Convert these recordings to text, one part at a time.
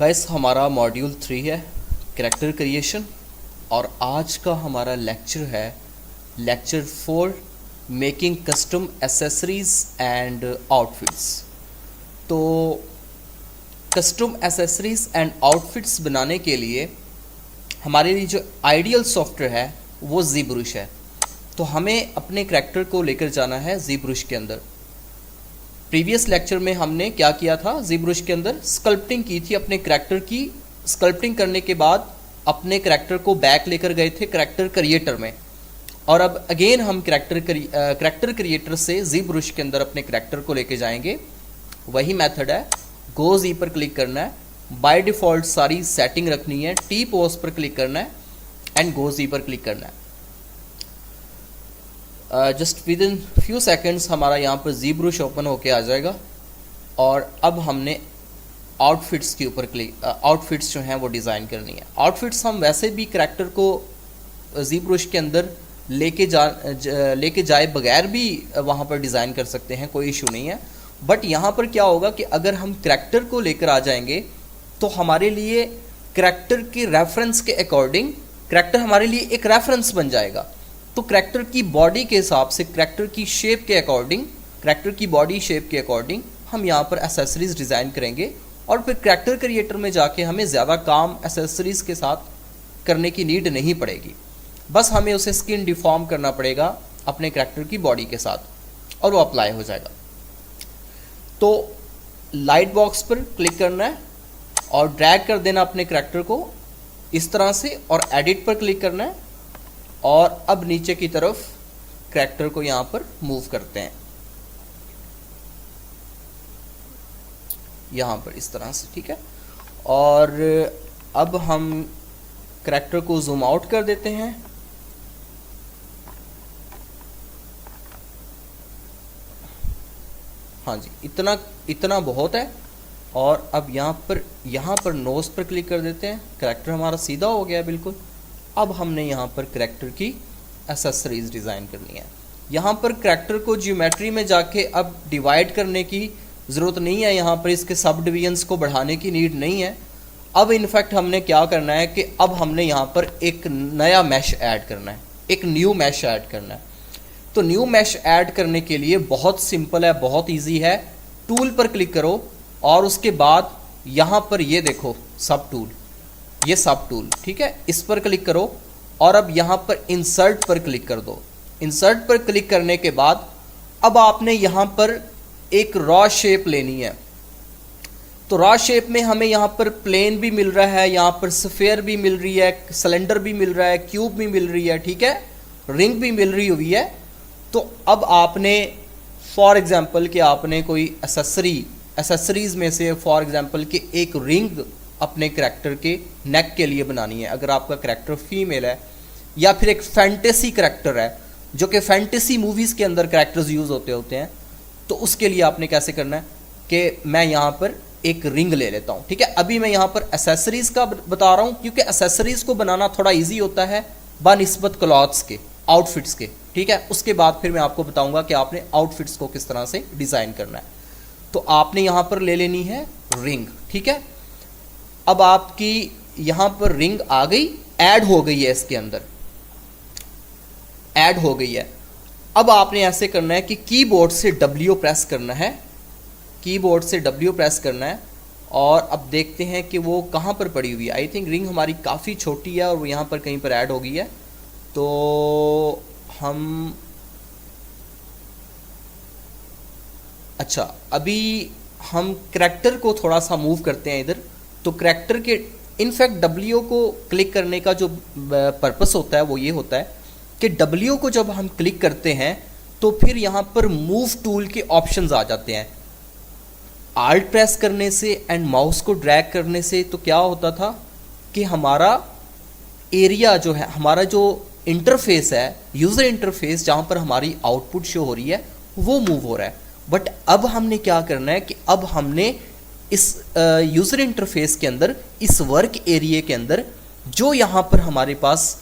Guys हमारा module 3 है character creation और आज का हमारा लेक्चर है lecture 4 making custom accessories and outfits. तो कस्टम एसेसरीज एंड आउटफिट्स बनाने के लिए हमारे लिए जो आइडियल सॉफ्टवेयर है वो ZBrush है। तो हमें अपने कैरेक्टर को लेकर जाना है ZBrush के अंदर। प्रीवियस लेक्चर में हमने क्या किया था, ZBrush के अंदर स्कल्पटिंग की थी अपने कैरेक्टर की। स्कल्पटिंग करने के बाद अपने कैरेक्टर को बैक लेकर गए थे कैरेक्टर क्रिएटर में, और अब अगेन हम कैरेक्टर क्रिएटर से ZBrush के अंदर अपने कैरेक्टर को लेके जाएंगे। वही मेथड है, गो जी पर क्लिक करना है, बाय डिफ़ॉल्ट सारी सेटिंग रखनी है, टी पोज पर क्लिक करना है एंड गो जी पर क्लिक करना है। Just with in few seconds हमारा यहाँ पर ZBrush ओपन होके आ जाएगा और अब हमने आउटफिट्स के ऊपर आउटफिट्स जो हैं वो डिज़ाइन करनी है। आउटफिट्स हम वैसे भी कैरेक्टर को ZBrush के अंदर लेके जाए बगैर भी वहाँ पर डिज़ाइन कर सकते हैं, कोई इशू नहीं है। बट यहाँ पर क्या होगा कि अगर हम कैरेक्टर को लेकर आ जाएंगे तो हमारे लिए कैरेक्टर के रेफरेंस के अकॉर्डिंग कैरेक्टर हमारे लिए एक रेफरेंस बन जाएगा। तो कैरेक्टर की बॉडी के हिसाब से, कैरेक्टर की शेप के अकॉर्डिंग, कैरेक्टर की बॉडी शेप के अकॉर्डिंग हम यहाँ पर एसेसरीज डिज़ाइन करेंगे और फिर कैरेक्टर क्रिएटर में जाके हमें ज़्यादा काम एसेसरीज के साथ करने की नीड नहीं पड़ेगी। बस हमें उसे स्किन डिफॉर्म करना पड़ेगा अपने कैरेक्टर की बॉडी के साथ और वो अप्लाई हो जाएगा। तो लाइट बॉक्स पर क्लिक करना है और ड्रैग कर देना अपने कैरेक्टर को इस तरह से और एडिट पर क्लिक करना है और अब नीचे की तरफ कैरेक्टर को यहाँ पर मूव करते हैं, यहाँ पर इस तरह से, ठीक है। और अब हम कैरेक्टर को जूम आउट कर देते हैं। हाँ जी, इतना बहुत है। और अब यहाँ पर नोज पर क्लिक कर देते हैं। कैरेक्टर हमारा सीधा हो गया बिल्कुल। अब हमने यहाँ पर कैरेक्टर की एसेसरीज डिज़ाइन करनी है। यहाँ पर कैरेक्टर को ज्योमेट्री में जाके अब डिवाइड करने की ज़रूरत नहीं है, यहाँ पर इसके सब डिवीजन्स को बढ़ाने की नीड नहीं है। अब इनफैक्ट हमने क्या करना है कि अब हमने यहाँ पर एक नया मैश ऐड करना है, एक न्यू मैश ऐड करना है। तो न्यू मैश ऐड करने के लिए बहुत सिंपल है, बहुत ईजी है। टूल पर क्लिक करो और उसके बाद यहाँ पर ये देखो सब टूल, ये सब टूल, ठीक है, इस पर क्लिक करो और अब यहाँ पर इंसर्ट पर क्लिक कर दो। इंसर्ट पर क्लिक करने के बाद अब आपने यहाँ पर एक रॉ शेप लेनी है। तो रॉ शेप में हमें यहाँ पर प्लेन भी मिल रहा है, यहाँ पर स्फेयर भी मिल रही है, सिलेंडर भी मिल रहा है, क्यूब भी मिल रही है, ठीक है, रिंग भी मिल रही हुई है। तो अब आपने फॉर एग्जाम्पल कि आपने कोई एसेसरीज में से फॉर एग्जाम्पल कि एक रिंग अपने कैरेक्टर के नेक के लिए बनानी है। अगर आपका कैरेक्टर फीमेल है या फिर एक फैंटेसी कैरेक्टर है, जो कि फैंटेसी मूवीज़ के अंदर कैरेक्टर्स यूज़ होते हैं, तो उसके लिए आपने कैसे करना है कि मैं यहाँ पर एक रिंग ले लेता हूँ, ठीक है। अभी मैं यहाँ पर एसेसरीज का बता रहा हूँ क्योंकि एसेसरीज को बनाना थोड़ा ईजी होता है बनिस्बत क्लॉथ्स के, आउटफिट्स के, ठीक है। उसके बाद फिर मैं आपको बताऊँगा कि आपने आउटफिट्स को किस तरह से डिज़ाइन करना है। तो आपने यहाँ पर ले लेनी है रिंग, ठीक है। अब आपकी यहाँ पर रिंग आ गई, ऐड हो गई है, इसके अंदर ऐड हो गई है। अब आपने ऐसे करना है कि कीबोर्ड से W प्रेस करना है, कीबोर्ड से W प्रेस करना है और अब देखते हैं कि वो कहाँ पर पड़ी हुई है। आई थिंक रिंग हमारी काफ़ी छोटी है और वो यहाँ पर कहीं पर ऐड हो गई है। तो हम अच्छा, अभी हम कैरेक्टर को थोड़ा सा मूव करते हैं इधर। तो कैरेक्टर के इनफैक्ट W को क्लिक करने का जो पर्पस होता है वो ये होता है कि W को जब हम क्लिक करते हैं तो फिर यहाँ पर मूव टूल के ऑप्शंस आ जाते हैं। आल्ट प्रेस करने से एंड माउस को ड्रैग करने से तो क्या होता था कि हमारा एरिया जो है, हमारा जो इंटरफेस है, यूज़र इंटरफेस, जहाँ पर हमारी आउटपुट शो हो रही है वो मूव हो रहा है। बट अब हमने क्या करना है कि अब हमने इस यूज़र इंटरफेस के अंदर, इस वर्क एरिया के अंदर जो यहाँ पर हमारे पास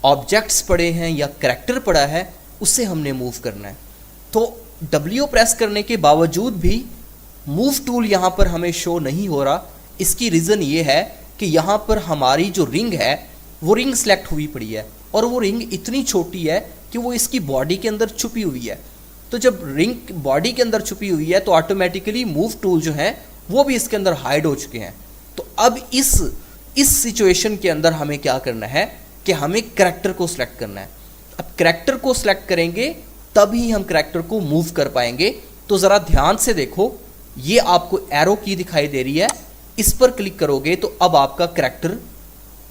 ऑब्जेक्ट्स पड़े हैं या कैरेक्टर पड़ा है उसे हमने मूव करना है। तो W प्रेस करने के बावजूद भी मूव टूल यहाँ पर हमें शो नहीं हो रहा, इसकी रीज़न ये है कि यहाँ पर हमारी जो रिंग है वो रिंग सेलेक्ट हुई पड़ी है, और वो रिंग इतनी छोटी है कि वो इसकी बॉडी के अंदर छुपी हुई है। तो जब रिंग बॉडी के अंदर छुपी हुई है तो ऑटोमेटिकली मूव टूल जो है वो भी इसके अंदर हाइड हो चुके हैं। तो अब इस सिचुएशन के अंदर हमें क्या करना है कि हमें करैक्टर को सिलेक्ट करना है। अब करैक्टर को सिलेक्ट करेंगे तभी हम करैक्टर को मूव कर पाएंगे। तो ज़रा ध्यान से देखो, ये आपको एरो की दिखाई दे रही है, इस पर क्लिक करोगे तो अब आपका करैक्टर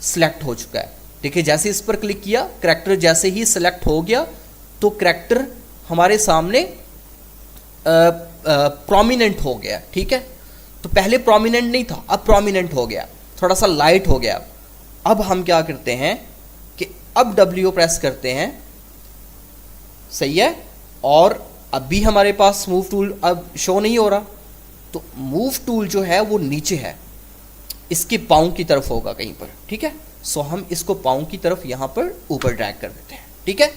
सिलेक्ट हो चुका है। देखिए जैसे इस पर क्लिक किया, करैक्टर जैसे ही सिलेक्ट हो गया तो करैक्टर हमारे सामने प्रोमिनेंट हो गया। ठीक है, तो पहले प्रोमिनेंट नहीं था, अब प्रोमिनेंट हो गया, थोड़ा सा लाइट हो गया। अब हम क्या करते हैं कि अब W प्रेस करते हैं, सही है, और अभी हमारे पास मूव टूल अब शो नहीं हो रहा। तो मूव टूल जो है वो नीचे है, इसके पाँव की तरफ होगा कहीं पर। ठीक है, सो हम इसको पाँव की तरफ यहाँ पर ऊपर ड्रैग कर देते हैं। ठीक है,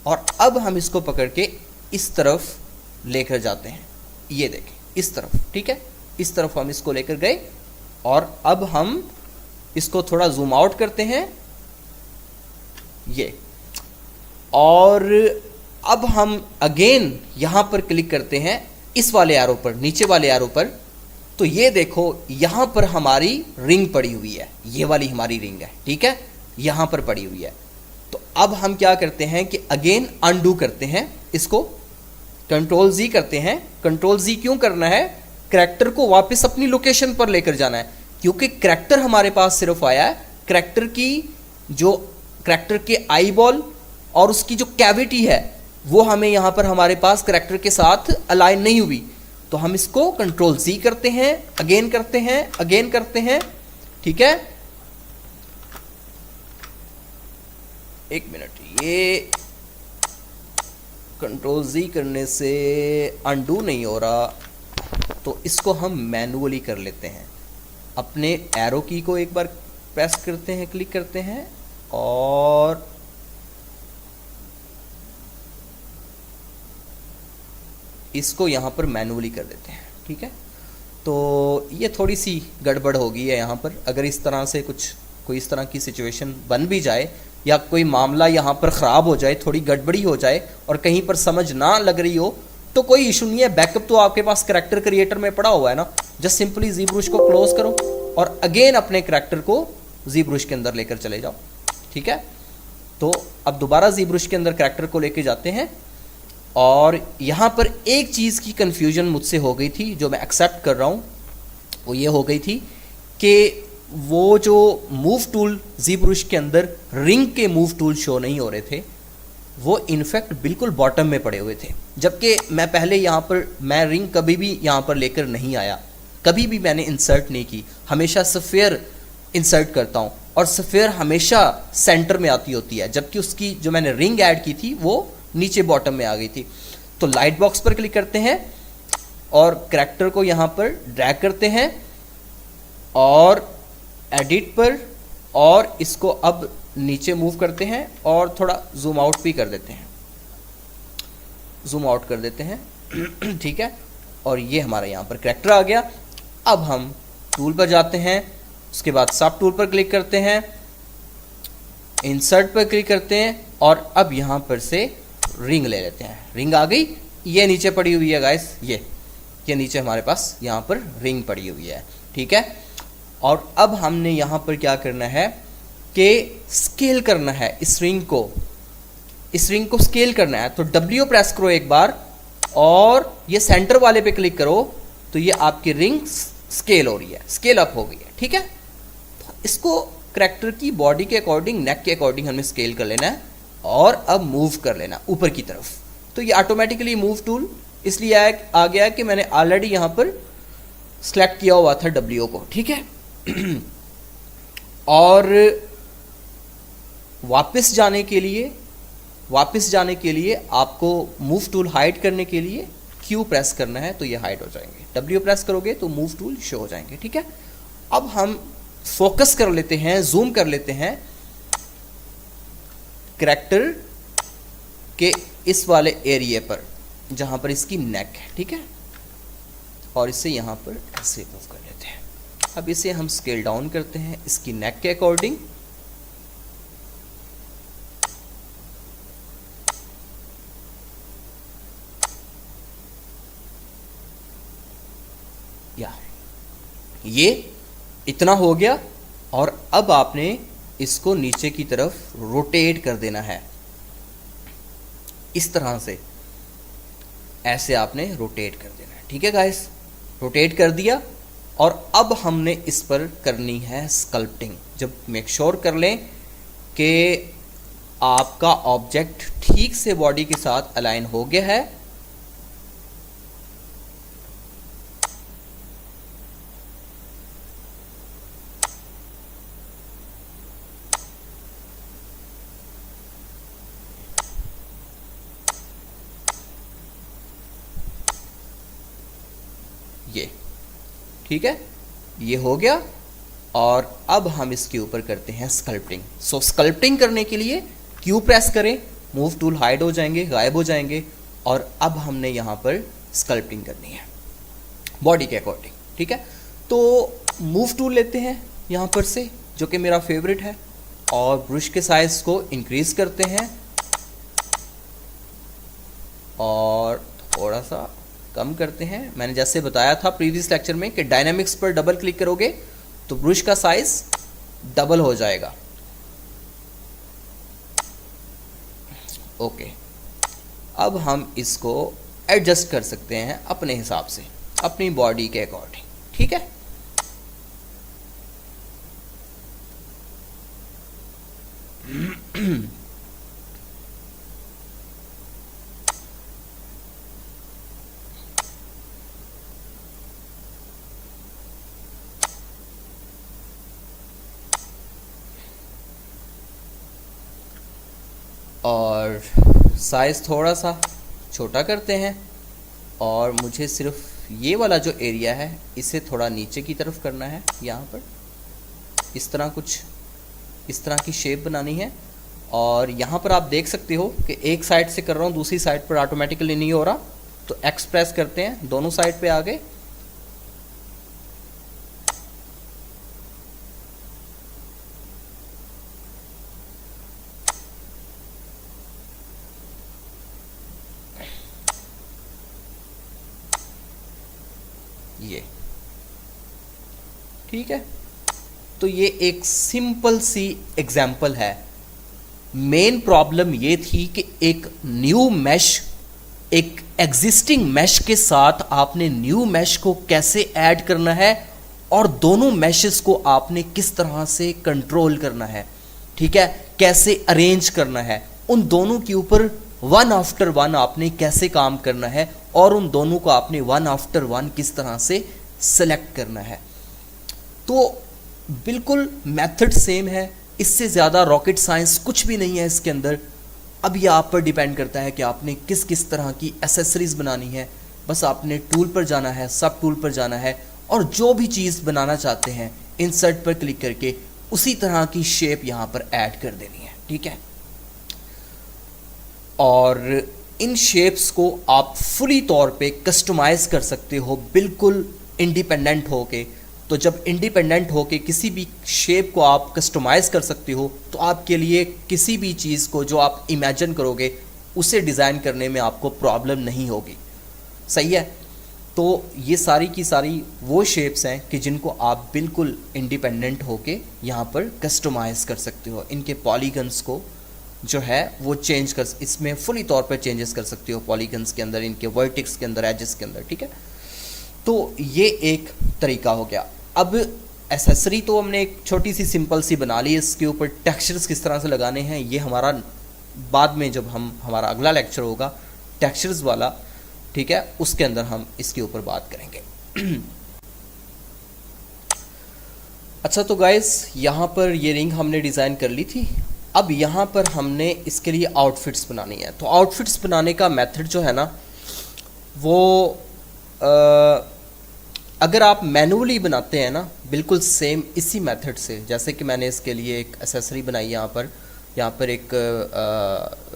और अब हम इसको पकड़ के इस तरफ लेकर जाते हैं, ये देखें इस तरफ। ठीक है, इस तरफ हम इसको लेकर गए और अब हम इसको थोड़ा जूम आउट करते हैं, ये, और अब हम अगेन यहाँ पर क्लिक करते हैं इस वाले एरो पर, नीचे वाले एरो पर। तो ये देखो यहाँ पर हमारी रिंग पड़ी हुई है, ये वाली हमारी रिंग है। ठीक है, यहाँ पर पड़ी हुई है। तो अब हम क्या करते हैं कि अगेन अनडू करते हैं, इसको कंट्रोल Z करते हैं। कंट्रोल Z क्यों करना है? करैक्टर को वापस अपनी लोकेशन पर लेकर जाना है, क्योंकि करैक्टर हमारे पास सिर्फ आया है, करैक्टर के आई बॉल और उसकी जो कैविटी है वो हमें यहाँ पर हमारे पास करैक्टर के साथ अलाइन नहीं हुई। तो हम इसको कंट्रोल Z करते हैं, अगेन करते हैं, अगेन करते हैं। ठीक है, एक मिनट, ये कंट्रोल Z करने से अनडू नहीं हो रहा, तो इसको हम मैनुअली कर लेते हैं। अपने एरो की को एक बार प्रेस करते हैं, क्लिक करते हैं, और इसको यहाँ पर मैनुअली कर देते हैं। ठीक है, तो ये थोड़ी सी गड़बड़ हो गई है यहाँ पर। अगर इस तरह से कोई इस तरह की सिचुएशन बन भी जाए या कोई मामला यहाँ पर ख़राब हो जाए, थोड़ी गड़बड़ी हो जाए और कहीं पर समझ ना लग रही हो, तो कोई इशू नहीं है, बैकअप तो आपके पास करैक्टर क्रिएटर में पड़ा हुआ है ना। जस्ट सिंपली ZBrush को क्लोज करो और अगेन अपने करैक्टर को ZBrush के अंदर लेकर चले जाओ। ठीक है, तो अब दोबारा ZBrush के अंदर करैक्टर को लेके जाते हैं, और यहाँ पर एक चीज़ की कन्फ्यूजन मुझसे हो गई थी जो मैं एक्सेप्ट कर रहा हूँ, वो ये हो गई थी कि वो जो मूव टूल ZBrush के अंदर रिंग के मूव टूल शो नहीं हो रहे थे, वो इनफैक्ट बिल्कुल बॉटम में पड़े हुए थे। जबकि मैं पहले यहाँ पर, मैं रिंग कभी भी यहाँ पर लेकर नहीं आया, कभी भी मैंने इंसर्ट नहीं की, हमेशा सफ़ेयर इंसर्ट करता हूँ, और सफ़ेयर हमेशा सेंटर में आती होती है, जबकि उसकी जो मैंने रिंग ऐड की थी वो नीचे बॉटम में आ गई थी। तो लाइट बॉक्स पर क्लिक करते हैं और करैक्टर को यहाँ पर ड्रैग करते हैं और एडिट पर, और इसको अब नीचे मूव करते हैं और थोड़ा जूम आउट भी कर देते हैं, जूम आउट कर देते हैं। ठीक है, और ये हमारा यहाँ पर करैक्टर आ गया। अब हम टूल पर जाते हैं, उसके बाद सब टूल पर क्लिक करते हैं, इंसर्ट पर क्लिक करते हैं, और अब यहाँ पर से रिंग ले लेते हैं। रिंग आ गई, ये नीचे पड़ी हुई है गाइस, ये नीचे हमारे पास यहाँ पर रिंग पड़ी हुई है। ठीक है, और अब हमने यहाँ पर क्या करना है कि स्केल करना है इस रिंग को स्केल करना है। तो W प्रेस करो एक बार और ये सेंटर वाले पे क्लिक करो, तो ये आपकी रिंग स्केल हो रही है, स्केल अप हो गई है। ठीक है, तो इसको करैक्टर की बॉडी के अकॉर्डिंग, नेक के अकॉर्डिंग हमें स्केल कर लेना है, और अब मूव कर लेना ऊपर की तरफ। तो ये ऑटोमेटिकली मूव टूल इसलिए आ गया कि मैंने ऑलरेडी यहाँ पर सेलेक्ट किया हुआ था W को। ठीक है, और वापस जाने के लिए आपको मूव टूल हाइड करने के लिए Q प्रेस करना है, तो ये हाइड हो जाएंगे। W प्रेस करोगे तो मूव टूल शो हो जाएंगे। ठीक है, अब हम फोकस कर लेते हैं, जूम कर लेते हैं करैक्टर के इस वाले एरिया पर जहां पर इसकी नेक है। ठीक है, और इसे यहां पर ऐसे मूव कर लेते हैं। अब इसे हम स्केल डाउन करते हैं इसकी नेक के अकॉर्डिंग। या ये इतना हो गया और अब आपने इसको नीचे की तरफ रोटेट कर देना है इस तरह से, ऐसे आपने रोटेट कर देना है। ठीक है गाइस, रोटेट कर दिया और अब हमने इस पर करनी है स्कल्पटिंग। जब मेक श्योर कर लें कि आपका ऑब्जेक्ट ठीक से बॉडी के साथ अलाइन हो गया है, ये ठीक है, ये हो गया और अब हम इसके ऊपर करते हैं स्कल्पटिंग। सो स्कल्पटिंग करने के लिए क्यू प्रेस करें, मूव टूल हाइड हो जाएंगे, गायब हो जाएंगे और अब हमने यहाँ पर स्कल्पटिंग करनी है बॉडी के अकॉर्डिंग। ठीक है, तो मूव टूल लेते हैं यहाँ पर से, जो कि मेरा फेवरेट है, और ब्रश के साइज को इंक्रीज करते हैं और थोड़ा सा कम करते हैं। मैंने जैसे बताया था प्रीवियस लेक्चर में कि डायनामिक्स पर डबल क्लिक करोगे तो ब्रश का साइज डबल हो जाएगा। ओके, अब हम इसको एडजस्ट कर सकते हैं अपने हिसाब से, अपनी बॉडी के अकॉर्डिंग। ठीक है, और साइज़ थोड़ा सा छोटा करते हैं और मुझे सिर्फ ये वाला जो एरिया है इसे थोड़ा नीचे की तरफ करना है। यहाँ पर इस तरह कुछ इस तरह की शेप बनानी है और यहाँ पर आप देख सकते हो कि एक साइड से कर रहा हूँ, दूसरी साइड पर ऑटोमेटिकली नहीं हो रहा, तो एक्स प्रेस करते हैं, दोनों साइड पे आ गए। ये ठीक है, तो ये एक सिंपल सी एग्जाम्पल है। मेन प्रॉब्लम ये थी कि एक न्यू मैश, एक एग्जिस्टिंग मैश के साथ आपने न्यू मैश को कैसे ऐड करना है और दोनों मैशेस को आपने किस तरह से कंट्रोल करना है। ठीक है, कैसे अरेंज करना है, उन दोनों के ऊपर वन आफ्टर वन आपने कैसे काम करना है और उन दोनों को आपने वन आफ्टर वन किस तरह से सेलेक्ट करना है। तो बिल्कुल मेथड सेम है, इससे ज़्यादा रॉकेट साइंस कुछ भी नहीं है इसके अंदर। अब ये आप पर डिपेंड करता है कि आपने किस किस तरह की एसेसरीज बनानी है। बस आपने टूल पर जाना है, सब टूल पर जाना है और जो भी चीज़ बनाना चाहते हैं इंसर्ट पर क्लिक करके उसी तरह की शेप यहाँ पर ऐड कर देनी है। ठीक है, और इन शेप्स को आप फुली तौर पे कस्टमाइज कर सकते हो बिल्कुल इंडिपेंडेंट होके। तो जब इंडिपेंडेंट होके किसी भी शेप को आप कस्टमाइज कर सकते हो तो आपके लिए किसी भी चीज़ को जो आप इमेजिन करोगे उसे डिज़ाइन करने में आपको प्रॉब्लम नहीं होगी। सही है, तो ये सारी की सारी वो शेप्स हैं कि जिनको आप बिल्कुल इंडिपेंडेंट होके यहाँ पर कस्टमाइज कर सकते हो। इनके पॉलीगन्स को जो है वो चेंज कर, इसमें फुली तौर पर चेंजेस कर सकते हो पॉलीगन्स के अंदर, इनके वर्टिक्स के अंदर, एजेस के अंदर। ठीक है, तो ये एक तरीका हो गया। अब एसेसरी तो हमने एक छोटी सी सिंपल सी बना ली, इसके ऊपर टेक्सचर्स किस तरह से लगाने हैं ये हमारा बाद में, जब हमारा अगला लेक्चर होगा टेक्सचर्स वाला, ठीक है, उसके अंदर हम इसके ऊपर बात करेंगे। अच्छा, तो गाइस यहाँ पर ये रिंग हमने डिज़ाइन कर ली थी। अब यहाँ पर हमने इसके लिए आउटफिट्स बनानी है। तो आउटफिट्स बनाने का मेथड जो है ना वो अगर आप मैनुअली बनाते हैं ना बिल्कुल सेम इसी मेथड से, जैसे कि मैंने इसके लिए एक एसेसरी बनाई यहाँ पर एक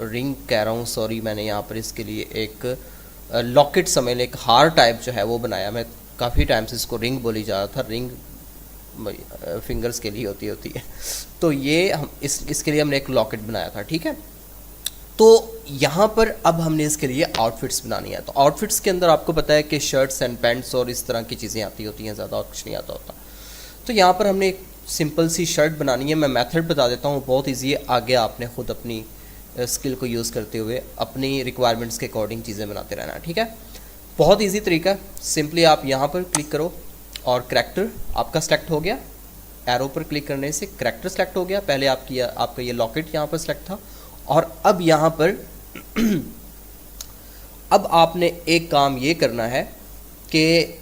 रिंग कह रहा हूँ, सॉरी, मैंने यहाँ पर इसके लिए एक लॉकेट समझ लें, एक हार टाइप जो है वो बनाया। मैं काफ़ी टाइम से इसको रिंग बोली जा रहा था, रिंग फिंगर्स के लिए होती है। तो ये हम इसके लिए हमने एक लॉकेट बनाया था, ठीक है। तो यहाँ पर अब हमने इसके लिए आउटफिट्स बनानी है। तो आउटफिट्स के अंदर आपको पता है कि शर्ट्स एंड पैंट्स और इस तरह की चीज़ें आती होती हैं, ज़्यादा और कुछ नहीं आता होता। तो यहाँ पर हमने एक सिंपल सी शर्ट बनानी है। मैं मेथड बता देता हूँ, बहुत ईजी है। आगे आपने खुद अपनी स्किल को यूज़ करते हुए अपनी रिक्वायरमेंट्स के अकॉर्डिंग चीज़ें बनाते रहना, ठीक है। बहुत ईजी तरीका है। सिंपली आप यहाँ पर क्लिक करो और करैक्टर आपका सेलेक्ट हो गया। एरो पर क्लिक करने से करैक्टर सेलेक्ट हो गया। पहले आपका ये लॉकेट यहाँ पर सेलेक्ट था। और अब यहाँ पर अब आपने एक काम ये करना है कि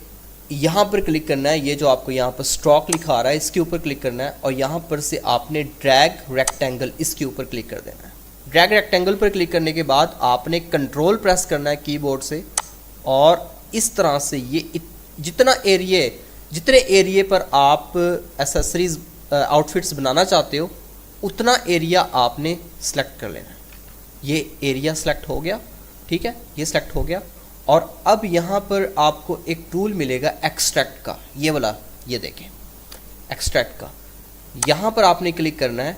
यहाँ पर क्लिक करना है। ये जो आपको यहाँ पर स्ट्रोक लिखा आ रहा है, इसके ऊपर क्लिक करना है और यहाँ पर से आपने ड्रैग रेक्टेंगल इसके ऊपर क्लिक कर देना है। ड्रैग रेक्टेंगल पर क्लिक करने के बाद आपने कंट्रोल प्रेस करना है कीबोर्ड से और इस तरह से ये जितने एरिए पर आप एसेसरीज आउटफिट्स बनाना चाहते हो उतना एरिया आपने सेलेक्ट कर लेना है। ये एरिया सेलेक्ट हो गया, ठीक है, ये सेलेक्ट हो गया। और अब यहाँ पर आपको एक टूल मिलेगा एक्सट्रैक्ट का, ये वाला, ये देखें एक्सट्रैक्ट का। यहाँ पर आपने क्लिक करना है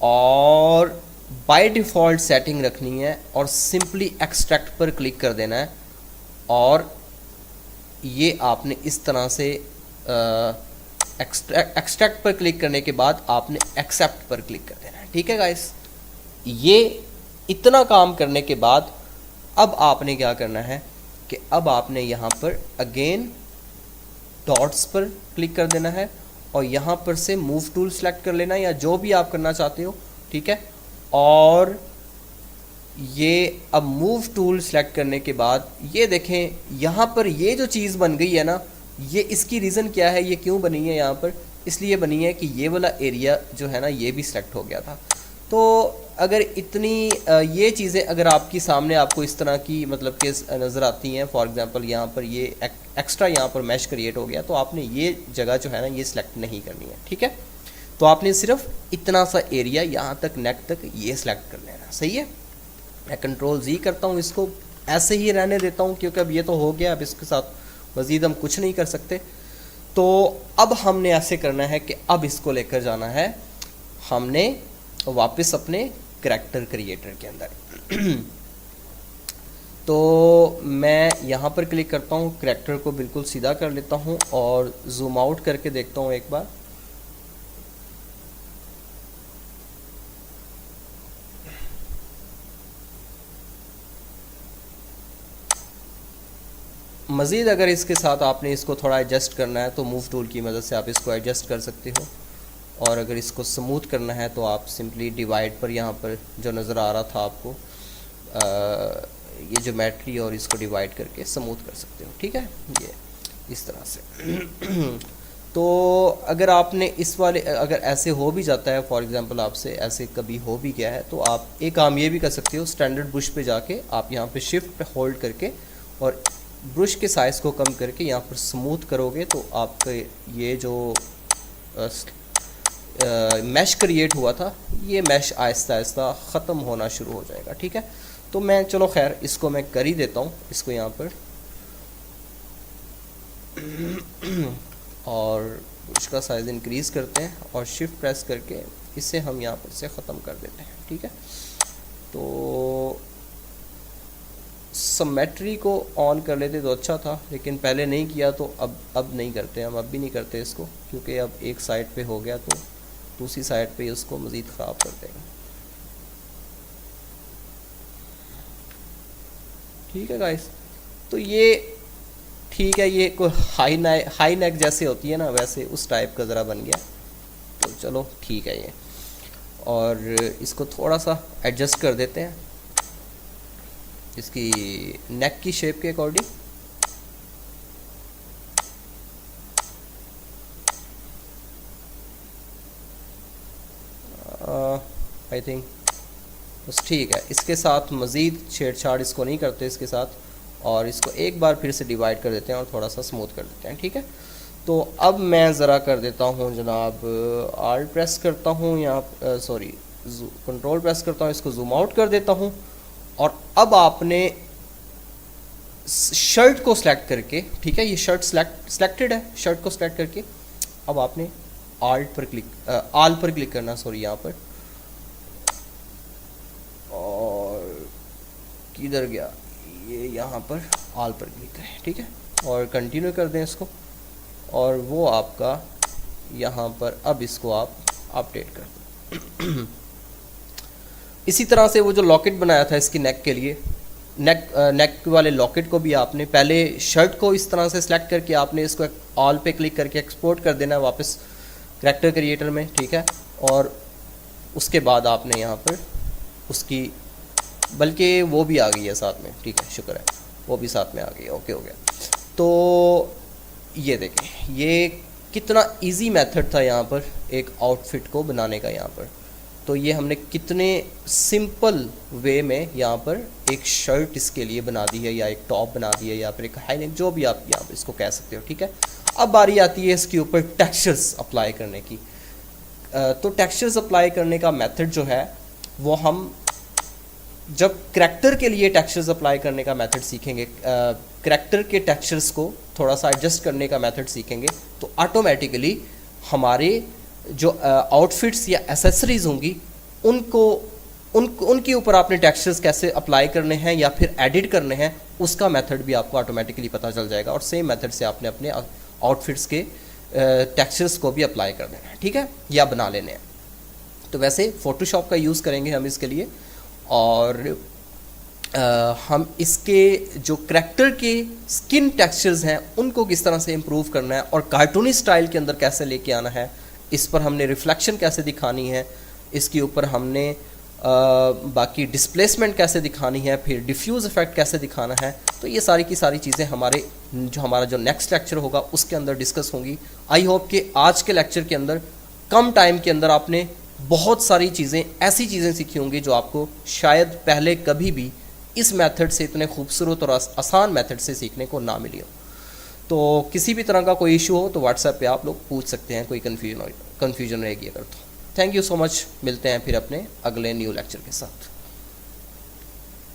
और बाय डिफ़ॉल्ट सेटिंग रखनी है और सिंपली एक्सट्रैक्ट पर क्लिक कर देना है। और ये आपने इस तरह से एक्सट्रैक्ट पर क्लिक करने के बाद आपने एक्सेप्ट पर क्लिक कर देना है, ठीक है गाइस। ये इतना काम करने के बाद अब आपने क्या करना है कि अब आपने यहाँ पर अगेन डॉट्स पर क्लिक कर देना है और यहाँ पर से मूव टूल सेलेक्ट कर लेना है या जो भी आप करना चाहते हो, ठीक है। और ये अब मूव टूल सेलेक्ट करने के बाद ये देखें यहाँ पर ये जो चीज़ बन गई है ना, ये इसकी रीज़न क्या है, ये क्यों बनी है यहाँ पर, इसलिए बनी है कि ये वाला एरिया जो है ना ये भी सिलेक्ट हो गया था। तो अगर इतनी ये चीज़ें अगर आपकी सामने आपको इस तरह की मतलब कि नज़र आती हैं, फॉर एग्जांपल यहाँ पर ये एक्स्ट्रा यहाँ पर मैश क्रिएट हो गया, तो आपने ये जगह जो है ना ये सिलेक्ट नहीं करनी है, ठीक है। तो आपने सिर्फ इतना सा एरिया यहाँ तक नेक तक ये सिलेक्ट कर लेना, सही है। मैं कंट्रोल जी करता हूँ, इसको ऐसे ही रहने देता हूँ क्योंकि अब ये तो हो गया, अब इसके साथ मज़ीद हम कुछ नहीं कर सकते। तो अब हमने ऐसे करना है कि अब इसको लेकर जाना है हमने वापस अपने करैक्टर क्रिएटर के अंदर। तो मैं यहाँ पर क्लिक करता हूँ, करैक्टर को बिल्कुल सीधा कर लेता हूँ और जूम आउट करके देखता हूँ एक बार। मज़ीद अगर इसके साथ आपने इसको थोड़ा एडजस्ट करना है तो मूव टूल की मदद से आप इसको एडजस्ट कर सकते हो। और अगर इसको स्मूथ करना है तो आप सिंपली डिवाइड पर यहाँ पर जो नज़र आ रहा था आपको ये ज्योमेट्री और इसको डिवाइड करके स्मूथ कर सकते हो, ठीक है, ये इस तरह से। तो अगर आपने इस वाले अगर ऐसे हो भी जाता है, फॉर एग्जांपल आपसे ऐसे कभी हो भी गया है, तो आप एक काम ये भी कर सकते हो, स्टैंडर्ड ब्रश पे जाके आप यहाँ पे शिफ्ट पे होल्ड करके और ब्रश के साइज़ को कम करके यहाँ पर स्मूथ करोगे तो आपके ये जो मैश क्रिएट हुआ था ये मैश आहिस्ता आहिस्ता ख़त्म होना शुरू हो जाएगा, ठीक है। तो मैं चलो खैर इसको मैं कर ही देता हूँ, इसको यहाँ पर और ब्रश का साइज़ इंक्रीज़ करते हैं और शिफ्ट प्रेस करके इसे हम यहाँ पर से ख़त्म कर देते हैं, ठीक है। तो सिमेट्री को ऑन कर लेते तो अच्छा था, लेकिन पहले नहीं किया तो अब नहीं करते, हम अब भी नहीं करते इसको, क्योंकि अब एक साइड पे हो गया तो दूसरी साइड पे उसको मज़ीद ख़राब कर देगा, ठीक है गाइस। तो ये ठीक है, ये कोई हाई नेक जैसे होती है ना वैसे उस टाइप का ज़रा बन गया, तो चलो ठीक है ये। और इसको थोड़ा सा एडजस्ट कर देते हैं इसकी नेक की शेप के अकॉर्डिंग। आई थिंक बस ठीक है, इसके साथ मज़ीद छेड़छाड़ इसको नहीं करते इसके साथ, और इसको एक बार फिर से डिवाइड कर देते हैं और थोड़ा सा स्मूथ कर देते हैं, ठीक है। तो अब मैं ज़रा कर देता हूँ जनाब, आल्ट प्रेस करता हूँ यहाँ, सॉरी कंट्रोल प्रेस करता हूँ, इसको जूम आउट कर देता हूँ। और अब आपने शर्ट को सिलेक्ट करके, ठीक है, ये शर्ट सिलेक्टेड है, शर्ट को सिलेक्ट करके अब आपने आल पर क्लिक करना, सॉरी यहाँ पर, और किधर गया ये, यहाँ पर आल पर क्लिक करें, ठीक है, और कंटिन्यू कर दें इसको, और वो आपका यहाँ पर अब इसको आप अपडेट कर दें। इसी तरह से वो जो लॉकेट बनाया था इसकी नेक के लिए, नेक वाले लॉकेट को भी आपने पहले शर्ट को इस तरह से सिलेक्ट करके आपने इसको ऑल पे क्लिक करके एक्सपोर्ट कर देना है वापस करैक्टर क्रिएटर में, ठीक है, और उसके बाद आपने यहाँ पर उसकी, बल्कि वो भी आ गई है साथ में, ठीक है, शुक्र है, वो भी साथ में आ गई है, ओके हो गया। तो ये देखें ये कितना इजी मेथड था यहाँ पर एक आउटफिट को बनाने का यहाँ पर। तो ये हमने कितने सिंपल वे में यहाँ पर एक शर्ट इसके लिए बना दी है, या एक टॉप बना दी है, या फिर एक हाई नेक, जो भी आप यहाँ पर इसको कह सकते हो, ठीक है। अब बारी आती है इसके ऊपर टेक्सचर्स अप्लाई करने की। तो टेक्सचर्स अप्लाई करने का मेथड जो है वो हम जब करैक्टर के लिए टेक्सचर्स अप्लाई करने का मेथड सीखेंगे, करैक्टर के टेक्सचर्स को थोड़ा सा एडजस्ट करने का मेथड सीखेंगे, तो ऑटोमेटिकली हमारे जो आउटफिट्स या एसेसरीज होंगी उनके ऊपर आपने टेक्सचर्स कैसे अप्लाई करने हैं या फिर एडिट करने हैं, उसका मेथड भी आपको ऑटोमेटिकली पता चल जाएगा, और सेम मेथड से आपने अपने आउटफिट्स के टेक्सचर्स को भी अप्लाई कर देना है, ठीक है, या बना लेने हैं। तो वैसे फ़ोटोशॉप का यूज़ करेंगे हम इसके लिए, और हम इसके जो करैक्टर के स्किन टेक्सचर्स हैं उनको किस तरह से इम्प्रूव करना है और कार्टूनी स्टाइल के अंदर कैसे लेके आना है, इस पर हमने रिफ्लेक्शन कैसे दिखानी है, इसके ऊपर हमने बाकी डिस्प्लेसमेंट कैसे दिखानी है, फिर डिफ्यूज़ इफेक्ट कैसे दिखाना है, तो ये सारी की सारी चीज़ें हमारा जो नेक्स्ट लेक्चर होगा उसके अंदर डिस्कस होंगी। आई होप कि आज के लेक्चर के अंदर कम टाइम के अंदर आपने बहुत सारी चीज़ें, ऐसी चीज़ें सीखी होंगी जो आपको शायद पहले कभी भी इस मेथड से, इतने खूबसूरत और आसान मेथड से सीखने को ना मिली हो। तो किसी भी तरह का कोई इशू हो तो व्हाट्सएप पे आप लोग पूछ सकते हैं, कोई कन्फ्यूजन रहेगी अगर तो। थैंक यू सो मच, मिलते हैं फिर अपने अगले न्यू लेक्चर के साथ।